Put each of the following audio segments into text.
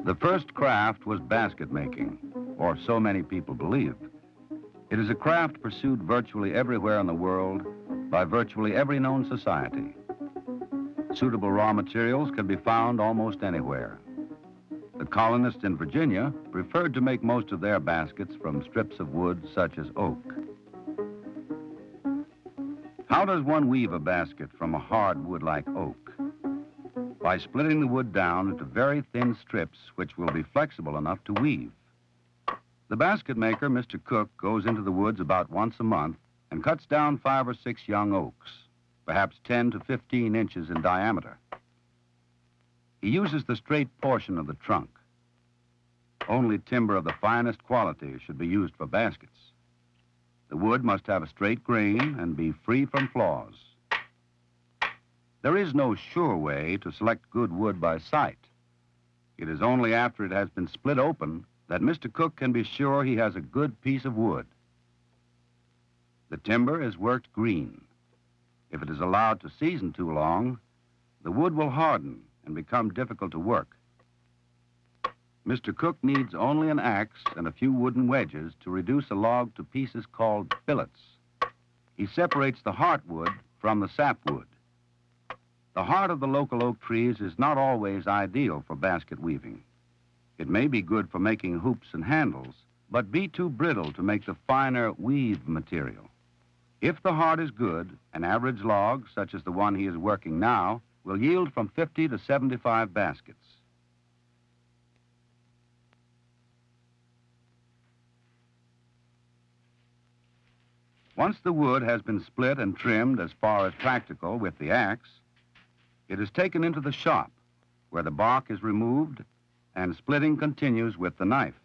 The first craft was basket making, or so many people believe. It is a craft pursued virtually everywhere in the world by virtually every known society. Suitable raw materials can be found almost anywhere. The colonists in Virginia preferred to make most of their baskets from strips of wood such as oak. How does one weave a basket from a hard wood like oak? By splitting the wood down into very thin strips which will be flexible enough to weave. The basket maker, Mr. Cook, goes into the woods about once a month and cuts down 5 or 6 young oaks, perhaps 10 to 15 inches in diameter. He uses the straight portion of the trunk. Only timber of the finest quality should be used for baskets. The wood must have a straight grain and be free from flaws. There is no sure way to select good wood by sight. It is only after it has been split open that Mr. Cook can be sure he has a good piece of wood. The timber is worked green. If it is allowed to season too long, the wood will harden and become difficult to work. Mr. Cook needs only an axe and a few wooden wedges to reduce a log to pieces called billets. He separates the heartwood from the sapwood. The heart of the local oak trees is not always ideal for basket weaving. It may be good for making hoops and handles, but be too brittle to make the finer weave material. If the heart is good, an average log, such as the one he is working now, will yield from 50 to 75 baskets. Once the wood has been split and trimmed as far as practical with the axe, it is taken into the shop, where the bark is removed and splitting continues with the knife.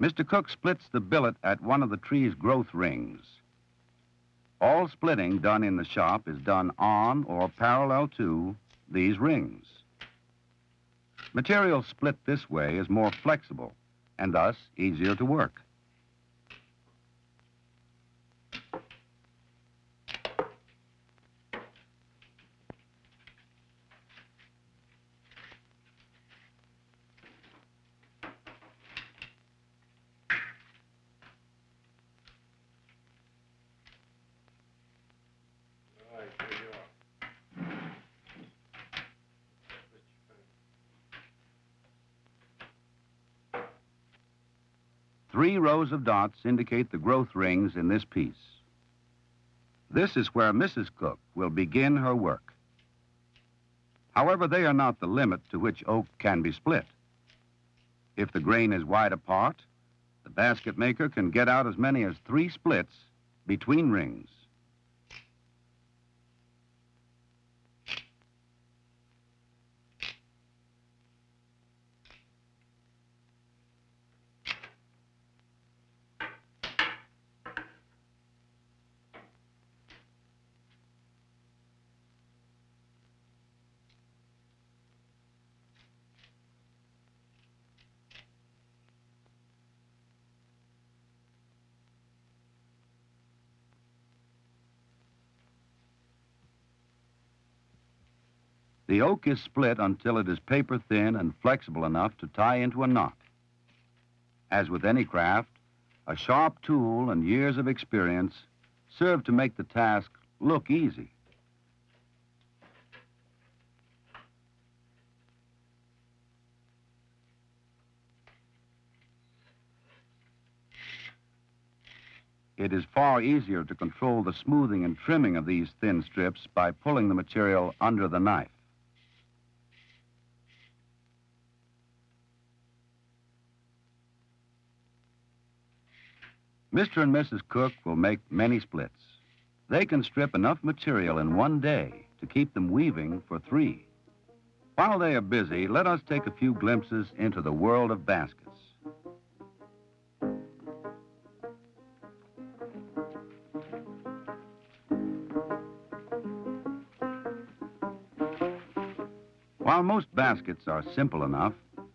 Mr. Cook splits the billet at one of the tree's growth rings. All splitting done in the shop is done on or parallel to these rings. Material split this way is more flexible and thus easier to work. Three rows of dots indicate the growth rings in this piece. This is where Mrs. Cook will begin her work. However, they are not the limit to which oak can be split. If the grain is wide apart, the basket maker can get out as many as 3 splits between rings. The oak is split until it is paper thin and flexible enough to tie into a knot. As with any craft, a sharp tool and years of experience serve to make the task look easy. It is far easier to control the smoothing and trimming of these thin strips by pulling the material under the knife. Mr. and Mrs. Cook will make many splits. They can strip enough material in one day to keep them weaving for 3. While they are busy, let us take a few glimpses into the world of baskets. While most baskets are simple enough,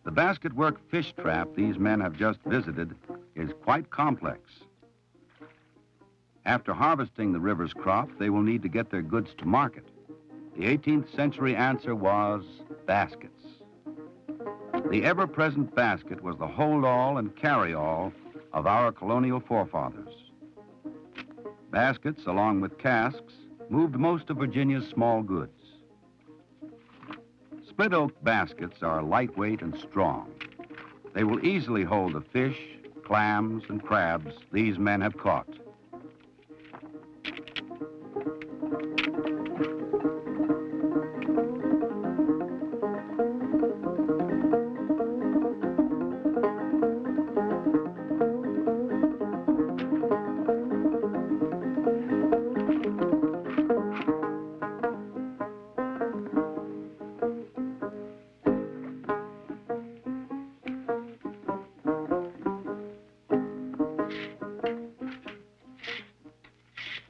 The basketwork fish trap these men have just visited is quite complex. After harvesting the river's crop, they will need to get their goods to market. The 18th century answer was baskets. The ever-present basket was the hold-all and carry-all of our colonial forefathers. Baskets, along with casks, moved most of Virginia's small goods. Split oak baskets are lightweight and strong. They will easily hold the fish, clams, and crabs these men have caught.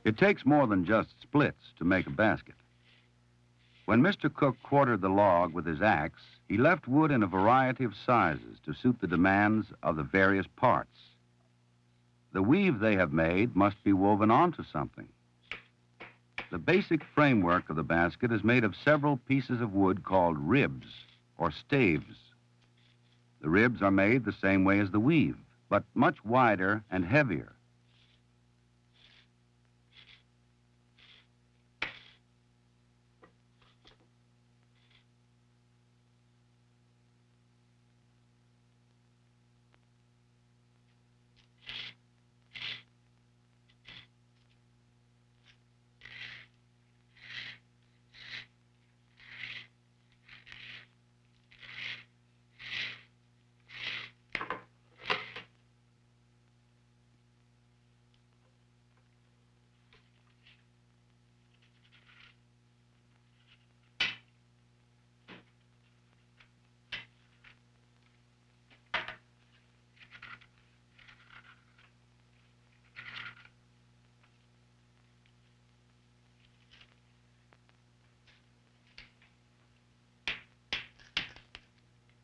It takes more than just splits to make a basket. When Mr. Cook quartered the log with his axe, he left wood in a variety of sizes to suit the demands of the various parts. The weave they have made must be woven onto something. The basic framework of the basket is made of several pieces of wood called ribs or staves. The ribs are made the same way as the weave, but much wider and heavier.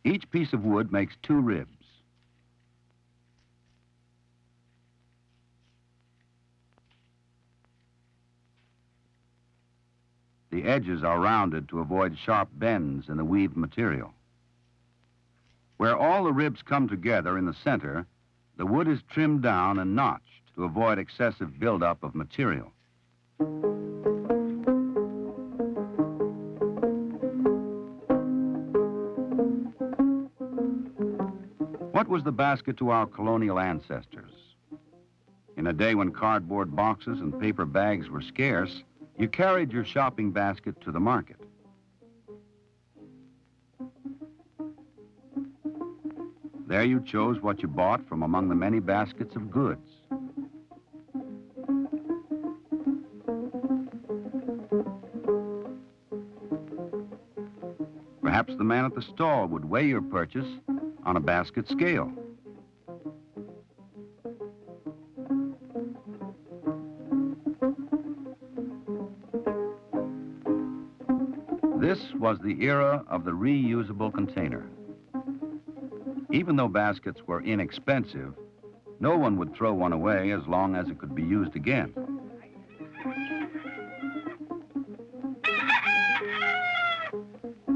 Each piece of wood makes 2 ribs. The edges are rounded to avoid sharp bends in the weaved material. Where all the ribs come together in the center, the wood is trimmed down and notched to avoid excessive buildup of material. What was the basket to our colonial ancestors? In a day when cardboard boxes and paper bags were scarce, you carried your shopping basket to the market. There you chose what you bought from among the many baskets of goods. Perhaps the man at the stall would weigh your purchase on a basket scale. This was the era of the reusable container. Even though baskets were inexpensive, no one would throw one away as long as it could be used again.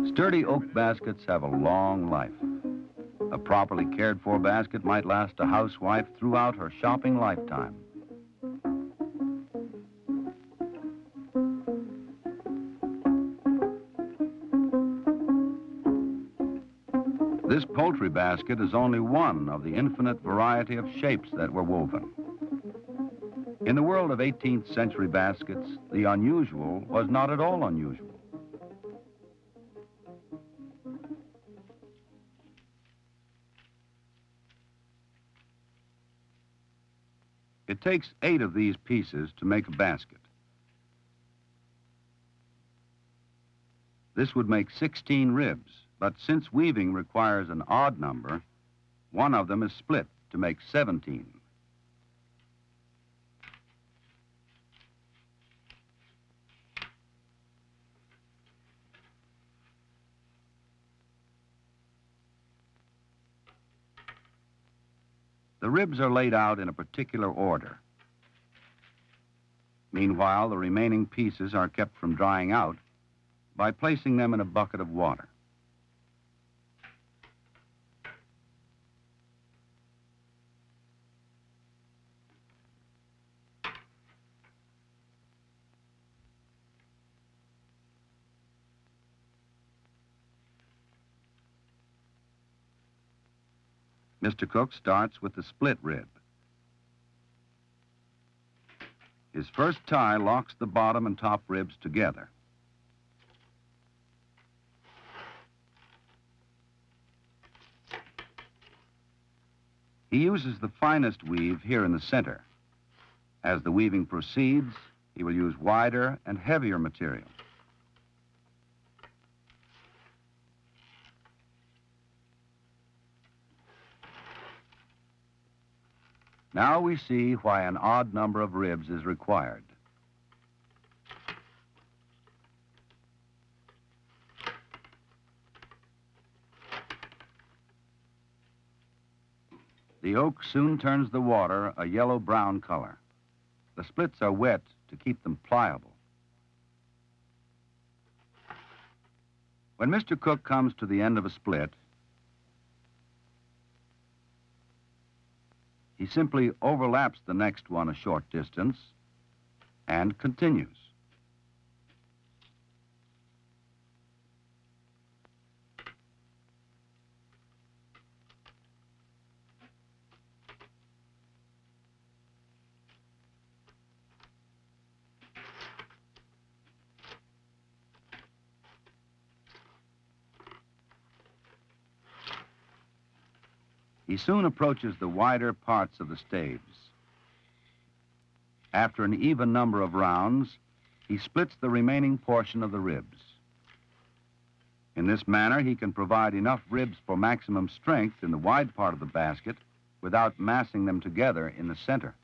Sturdy oak baskets have a long life. A properly cared for basket might last a housewife throughout her shopping lifetime. This poultry basket is only one of the infinite variety of shapes that were woven. In the world of 18th century baskets, the unusual was not at all unusual. It takes 8 of these pieces to make a basket. This would make 16 ribs, but since weaving requires an odd number, one of them is split to make 17. The ribs are laid out in a particular order. Meanwhile, the remaining pieces are kept from drying out by placing them in a bucket of water. Mr. Cook starts with the split rib. His first tie locks the bottom and top ribs together. He uses the finest weave here in the center. As the weaving proceeds, he will use wider and heavier material. Now we see why an odd number of ribs is required. The oak soon turns the water a yellow-brown color. The splits are wet to keep them pliable. When Mr. Cook comes to the end of a split, he simply overlaps the next one a short distance and continues. He soon approaches the wider parts of the staves. After an even number of rounds, he splits the remaining portion of the ribs. In this manner, he can provide enough ribs for maximum strength in the wide part of the basket without massing them together in the center.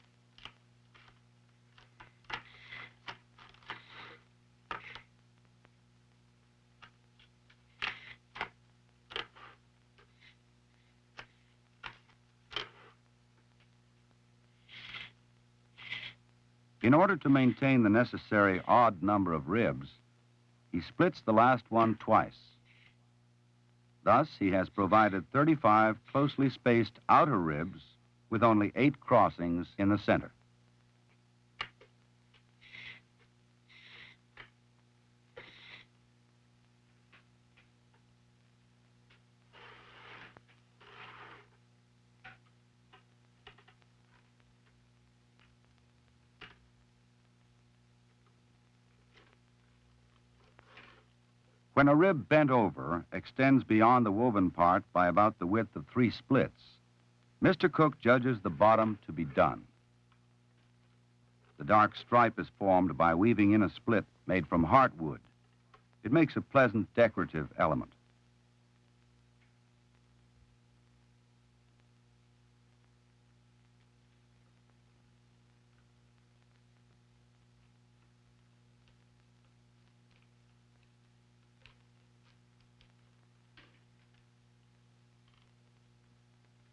In order to maintain the necessary odd number of ribs, he splits the last one twice. Thus, he has provided 35 closely spaced outer ribs with only 8 crossings in the center. When a rib bent over extends beyond the woven part by about the width of 3 splits, Mr. Cook judges the bottom to be done. The dark stripe is formed by weaving in a split made from heartwood. It makes a pleasant decorative element.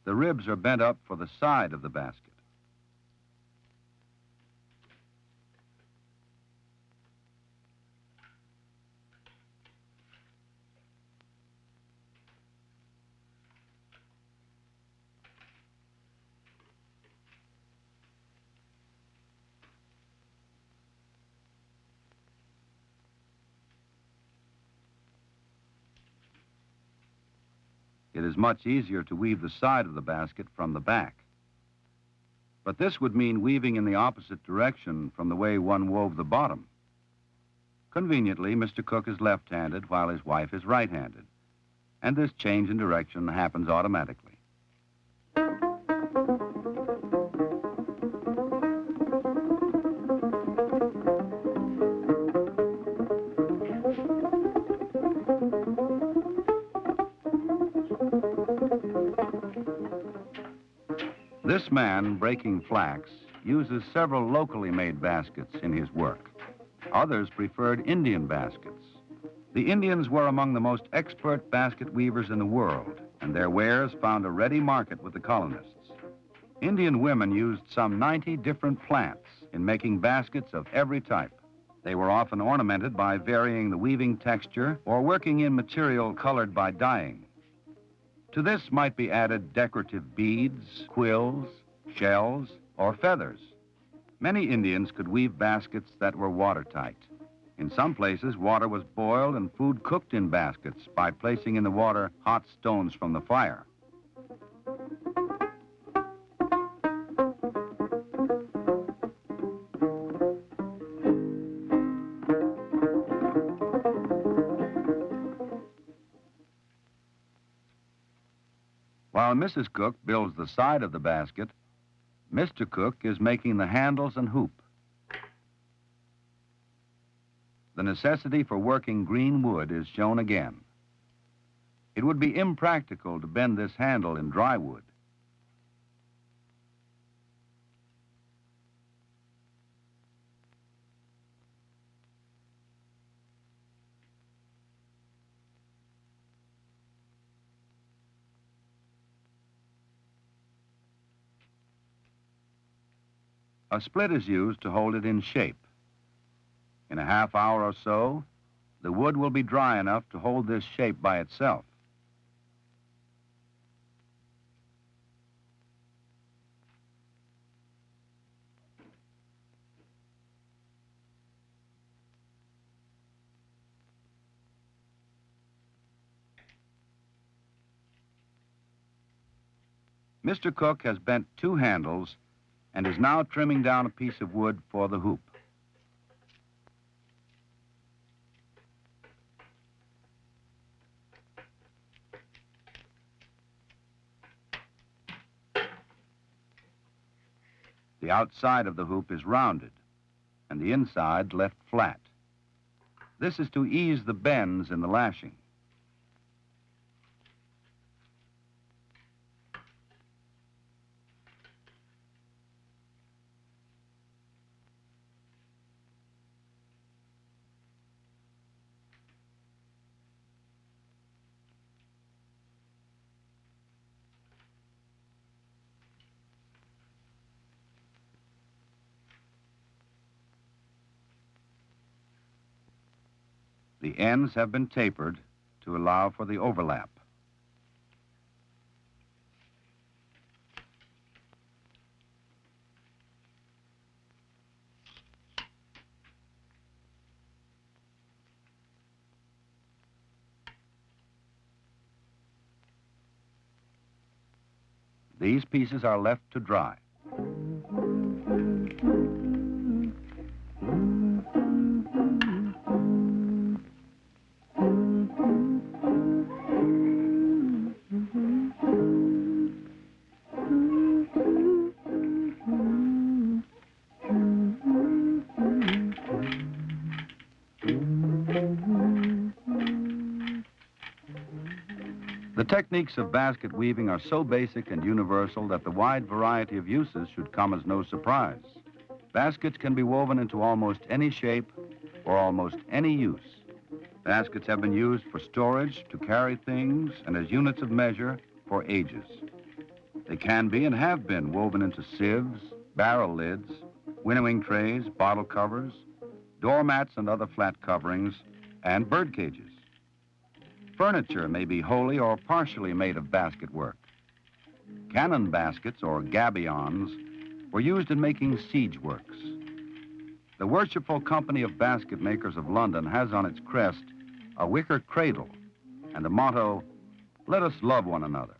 The ribs are bent up for the side of the basket. It is much easier to weave the side of the basket from the back. But this would mean weaving in the opposite direction from the way one wove the bottom. Conveniently, Mr. Cook is left-handed while his wife is right-handed, and this change in direction happens automatically. This man, breaking flax, uses several locally made baskets in his work. Others preferred Indian baskets. The Indians were among the most expert basket weavers in the world, and their wares found a ready market with the colonists. Indian women used some 90 different plants in making baskets of every type. They were often ornamented by varying the weaving texture or working in material colored by dyeing. To this might be added decorative beads, quills, shells, or feathers. Many Indians could weave baskets that were watertight. In some places, water was boiled and food cooked in baskets by placing in the water hot stones from the fire. While Mrs. Cook builds the side of the basket, Mr. Cook is making the handles and hoop. The necessity for working green wood is shown again. It would be impractical to bend this handle in dry wood. A split is used to hold it in shape. In a half hour or so, the wood will be dry enough to hold this shape by itself. Mr. Cook has bent 2 handles and is now trimming down a piece of wood for the hoop. The outside of the hoop is rounded and the inside left flat. This is to ease the bends in the lashing. The ends have been tapered to allow for the overlap. These pieces are left to dry. The techniques of basket weaving are so basic and universal that the wide variety of uses should come as no surprise. Baskets can be woven into almost any shape or almost any use. Baskets have been used for storage, to carry things, and as units of measure for ages. They can be and have been woven into sieves, barrel lids, winnowing trays, bottle covers, doormats and other flat coverings, and bird cages. Furniture may be wholly or partially made of basket work. Cannon baskets, or gabions, were used in making siege works. The Worshipful Company of Basket Makers of London has on its crest a wicker cradle and the motto, "Let us love one another."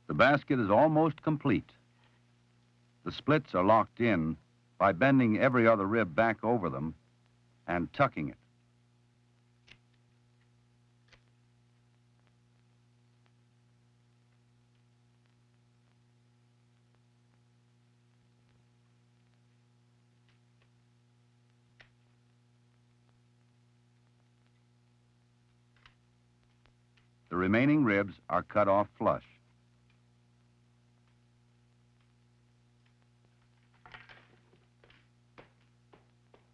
The basket is almost complete. The splits are locked in by bending every other rib back over them and tucking it. The remaining ribs are cut off flush.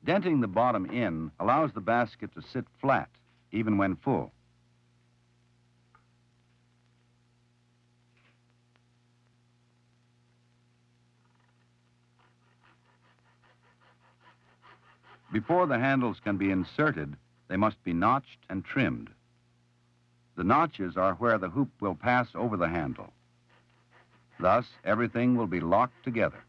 Denting the bottom in allows the basket to sit flat, even when full. Before the handles can be inserted, they must be notched and trimmed. The notches are where the hoop will pass over the handle. Thus, everything will be locked together.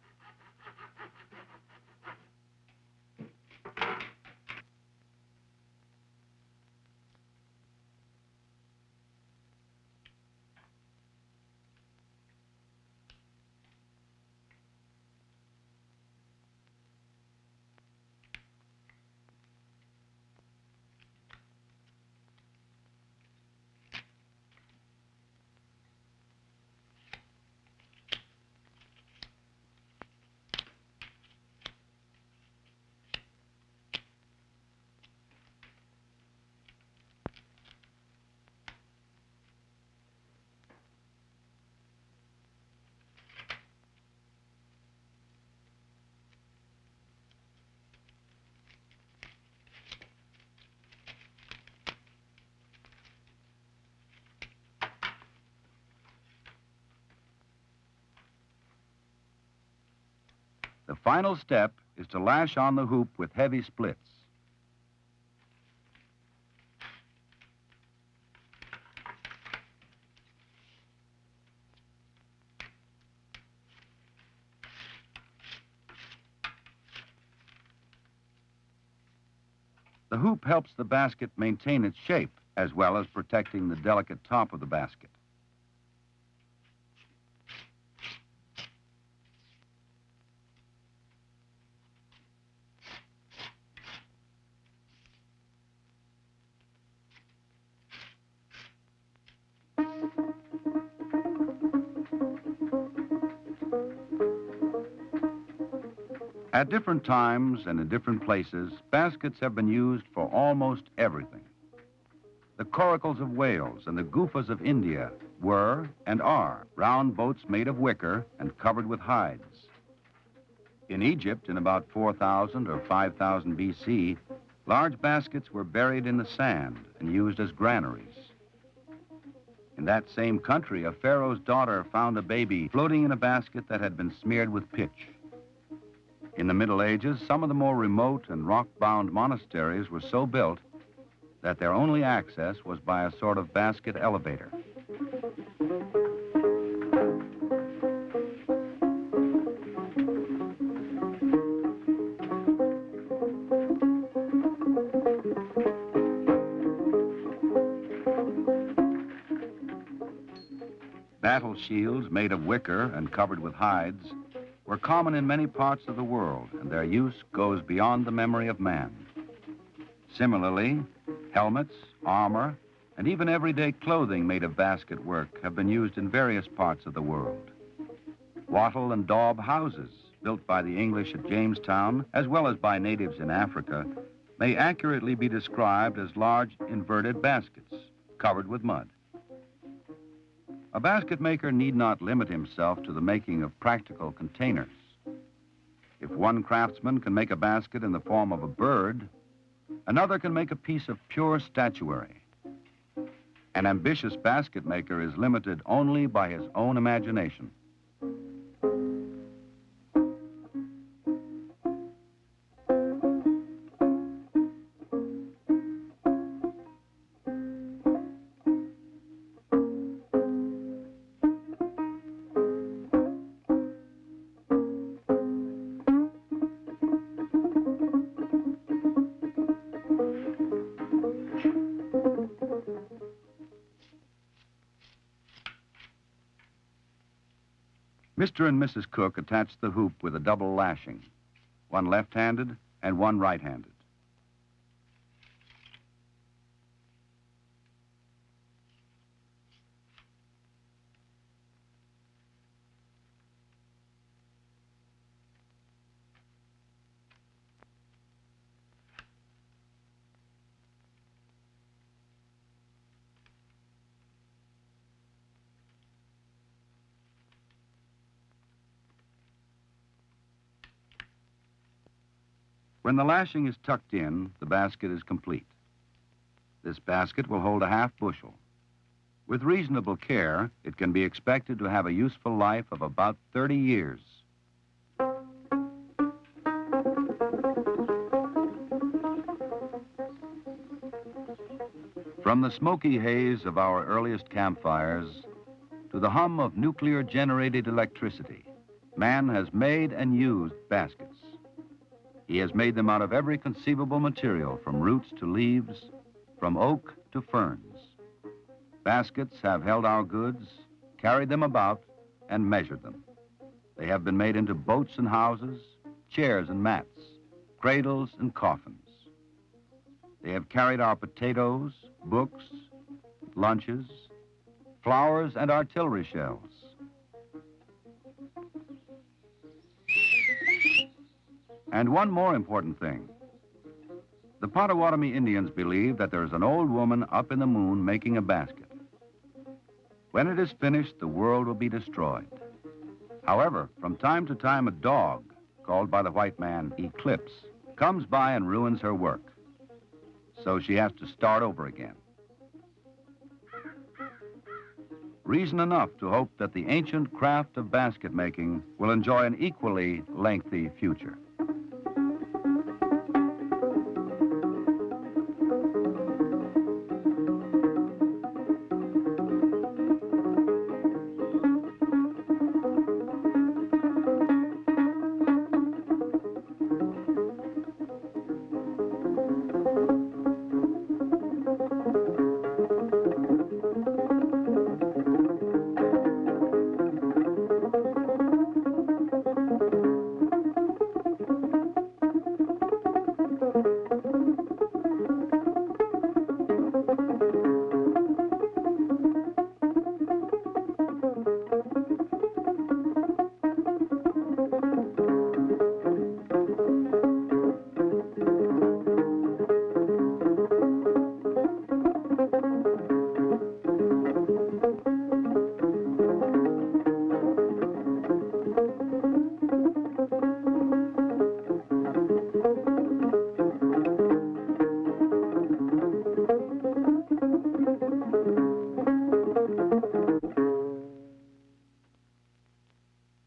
The final step is to lash on the hoop with heavy splits. The hoop helps the basket maintain its shape, as well as protecting the delicate top of the basket. At different times and in different places, baskets have been used for almost everything. The coracles of Wales and the goofas of India were and are round boats made of wicker and covered with hides. In Egypt, in about 4000 or 5000 BC, large baskets were buried in the sand and used as granaries. In that same country, a pharaoh's daughter found a baby floating in a basket that had been smeared with pitch. In the Middle Ages, some of the more remote and rock-bound monasteries were so built that their only access was by a sort of basket elevator. Battle shields made of wicker and covered with hides were common in many parts of the world, and their use goes beyond the memory of man. Similarly, helmets, armor, and even everyday clothing made of basket work have been used in various parts of the world. Wattle and daub houses, built by the English at Jamestown, as well as by natives in Africa, may accurately be described as large inverted baskets covered with mud. A basket maker need not limit himself to the making of practical containers. If one craftsman can make a basket in the form of a bird, another can make a piece of pure statuary. An ambitious basket maker is limited only by his own imagination. Mr. and Mrs. Cook attached the hoop with a double lashing, one left-handed and one right-handed. When the lashing is tucked in, the basket is complete. This basket will hold a half bushel. With reasonable care, it can be expected to have a useful life of about 30 years. From the smoky haze of our earliest campfires to the hum of nuclear-generated electricity, man has made and used baskets. He has made them out of every conceivable material, from roots to leaves, from oak to ferns. Baskets have held our goods, carried them about, and measured them. They have been made into boats and houses, chairs and mats, cradles and coffins. They have carried our potatoes, books, lunches, flowers, and artillery shells. And one more important thing. The Potawatomi Indians believe that there's an old woman up in the moon making a basket. When it is finished, the world will be destroyed. However, from time to time, a dog, called by the white man Eclipse, comes by and ruins her work. So she has to start over again. Reason enough to hope that the ancient craft of basket making will enjoy an equally lengthy future.